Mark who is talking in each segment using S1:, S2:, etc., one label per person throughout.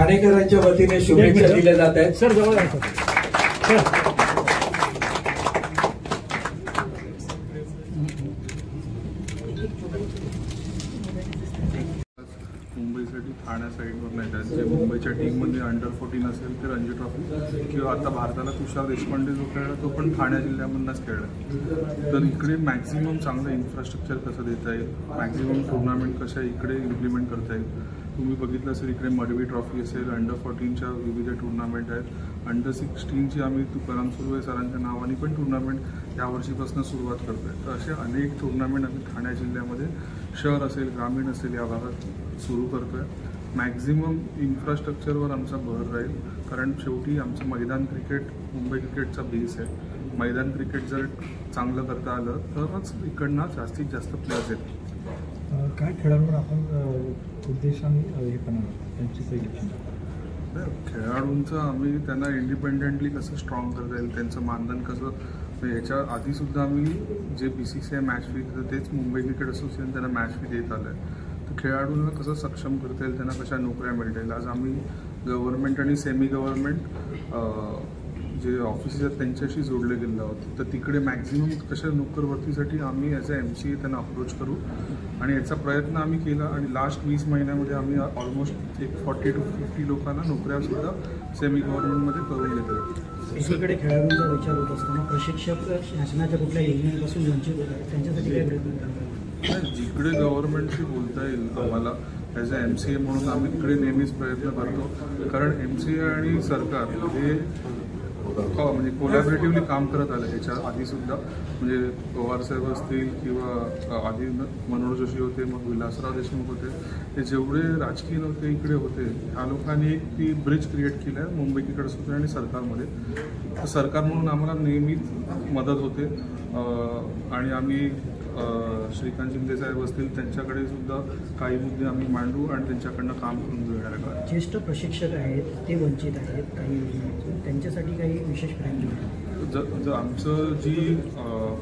S1: ठाणेकरांच्या वतीने शुभेच्छा दिल्या जात आहेत.
S2: सर जवळ आहे सर.
S3: मुंबईसाठी ठाण्या साईडवर येतात जे मुंबईच्या टीममध्ये अंडर-14 असेल ते रणजी ट्रॉफी किंवा आता भारताला तुषार देशपांडे जो खेळला तो पण ठाणे जिल्ह्यामधूनच खेळला. तर इकडे मॅक्झिमम चांगलं इन्फ्रास्ट्रक्चर कसं देता येईल, मॅक्झिमम टुर्नामेंट कशा इकडे इम्प्लिमेंट करता येईल. तुम्ही बघितलं असेल इकडे मडवी ट्रॉफी असेल, अंडर-14च्या विविध टुर्नामेंट आहेत, अंडर-16ची आम्ही तुकाराम सुर्वे सरांच्या नावाने पण टुर्नामेंट यावर्षीपासून सुरुवात करतोय. तर असे अनेक टुर्नामेंट आम्ही ठाणे जिल्ह्यामध्ये शहर असेल ग्रामीण असेल या भागात सुरू करतोय. मॅक्झिमम इन्फ्रास्ट्रक्चरवर आमचा भर राहील, कारण शेवटी आमचं मैदान क्रिकेट मुंबई क्रिकेटचा बेस आहे. मैदान क्रिकेट जर चांगलं करता आलं तरच इकडनं जास्तीत जास्त प्लेयर्स येतील.
S2: काय खेळाडूंवर आपण उद्देशाने हे करणार त्यांची सिलेक्शन?
S3: खेळाडूंचं आम्ही त्यांना इंडिपेंडेंटली कसं स्ट्रॉंग करता येईल, त्यांचं मानधन कसं, याच्या आधीसुद्धा आम्ही जे BCCI मॅच फी देतं तेच मुंबई क्रिकेट असोसिएशन त्यांना मॅच फी देत आलं आहे. तर खेळाडूंना कसं सक्षम करता येईल, त्यांना कशा नोकऱ्या मिळता येईल. आज आम्ही गव्हर्नमेंट आणि सेमी गव्हर्नमेंट जे ऑफिसेस आहेत त्यांच्याशी जोडले गेले आहोत. तर तिकडे मॅक्झिमम कशा नोकर भरतीसाठी आम्ही ॲज अ MCA त्यांना अप्रोच करू आणि याचा प्रयत्न आम्ही केला आणि लास्ट 20 महिन्यामध्ये आम्ही ऑलमोस्ट एक 40 to 50 लोकांना नोकऱ्यासुद्धा सेमी गव्हर्नमेंटमध्ये करून देतो.
S4: एकीकडे खेळाडूंचा विचार होत असताना प्रशिक्षक शासनाच्या कुठल्या योजनेपासून वंचित होतात, त्यांच्यासाठी काय प्रयत्न करतात?
S3: जिकडे गव्हर्नमेंटशी बोलता येईल आम्हाला ॲज अ MCA म्हणून आम्ही तिकडे नेहमीच प्रयत्न करतो. कारण MCA आणि सरकार हे म्हणजे कोलॅबरेटिव्हली काम करत आलं. ह्याच्या आधीसुद्धा म्हणजे पवारसाहेब असतील किंवा आधी मनोहर जोशी होते, मग विलासराव देशमुख होते, हे जेवढे राजकीय नेते इकडे होते ह्या लोकांनी एक ती ब्रिज क्रिएट केली आहे मुंबई क्रिकेट असोसिएशन आणि सरकारमध्ये. तर सरकार म्हणून आम्हाला नेहमीच मदत होते आणि आम्ही श्रीकांत शिंदे साहेब असतील त्यांच्याकडे सुद्धा काही मुद्दे आम्ही मांडू आणि त्यांच्याकडनं काम करून घेणार आहे.
S4: ज्येष्ठ प्रशिक्षक आहेत ते वंचित आहेत काही योजनेतून, त्यांच्यासाठी काही विशेष प्रयत्न?
S3: आमचं जी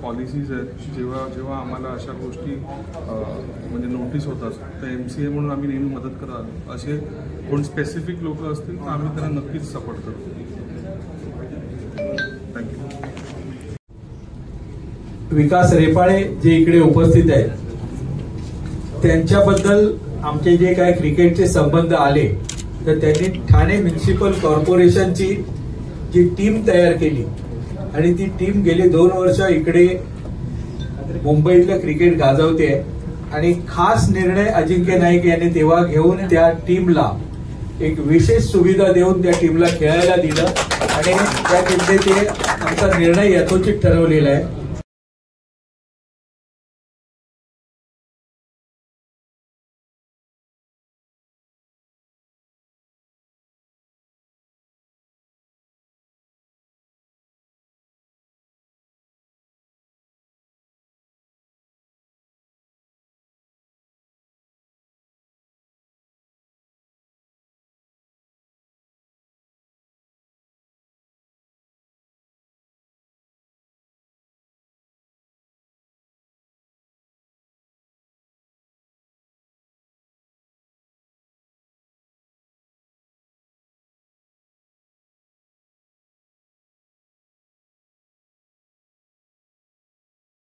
S3: पॉलिसीज आहेत जेव्हा आम्हाला अशा गोष्टी म्हणजे नोटीस होतात तर MCA म्हणून आम्ही नेहमी मदत करत. असे कोण स्पेसिफिक लोक असतील तर आम्ही त्यांना नक्कीच सपोर्ट करू. थँक्यू.
S1: विकास रेपाळे जे इकडे उपस्थित आहेत त्यांच्याबद्दल आमचे जे काय क्रिकेटचे संबंध आले तर त्यांनी ठाणे म्युनिसिपल कॉर्पोरेशनची जी टीम तयार केली आणि ती टीम गेली 2 वर्ष इकडे मुंबईतलं क्रिकेट गाजवते आणि खास निर्णय अजिंक्य नाईक यांनी तेव्हा घेऊन त्या टीमला एक विशेष सुविधा देऊन त्या टीमला खेळायला दिलं आणि त्या टीमने ते आमचा निर्णय यथोचित ठरवलेला आहे.